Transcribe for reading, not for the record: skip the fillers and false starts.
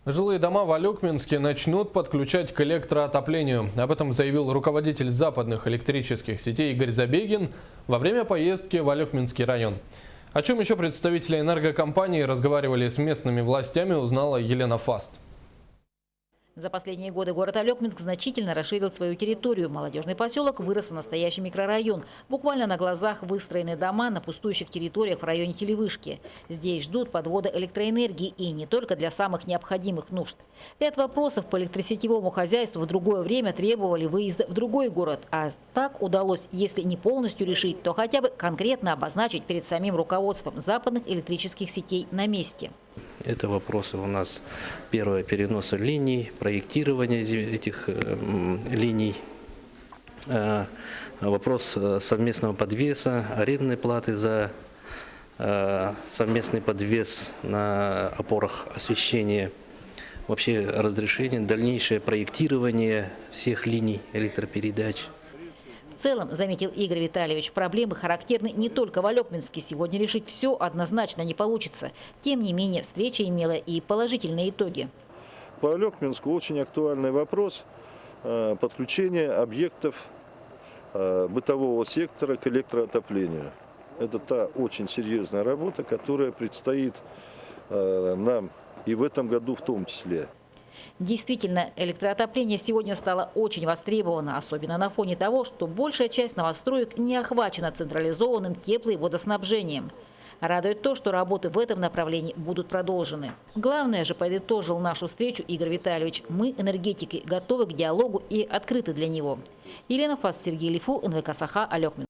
Жилые дома в Алекминске начнут подключать к электроотоплению. Об этом заявил руководитель западных электрических сетей Игорь Забегин во время поездки в Алекминский район. О чем еще представители энергокомпании разговаривали с местными властями, узнала Елена Фаст. За последние годы город Алекминск значительно расширил свою территорию. Молодежный поселок вырос в настоящий микрорайон. Буквально на глазах выстроены дома на пустующих территориях в районе Телевышки. Здесь ждут подвода электроэнергии и не только для самых необходимых нужд. Ряд вопросов по электросетевому хозяйству в другое время требовали выезда в другой город. А так удалось, если не полностью решить, то хотя бы конкретно обозначить перед самим руководством западных электрических сетей на месте. Это вопросы у нас, первое, переноса линий, проектирования этих линий, вопрос совместного подвеса, арендной платы за совместный подвес на опорах освещения, вообще разрешение, дальнейшее проектирование всех линий электропередач. В целом, заметил Игорь Витальевич, проблемы характерны не только в Алекминске. Сегодня решить все однозначно не получится. Тем не менее, встреча имела и положительные итоги. По Алекминску очень актуальный вопрос подключения объектов бытового сектора к электроотоплению. Это та очень серьезная работа, которая предстоит нам и в этом году в том числе. Действительно, электроотопление сегодня стало очень востребовано, особенно на фоне того, что большая часть новостроек не охвачена централизованным тепло- и водоснабжением. Радует то, что работы в этом направлении будут продолжены. Главное же, подытожил нашу встречу Игорь Витальевич, мы, энергетики, готовы к диалогу и открыты для него. Елена Фаст, Сергей Лифу, НВК Саха, Алекминск.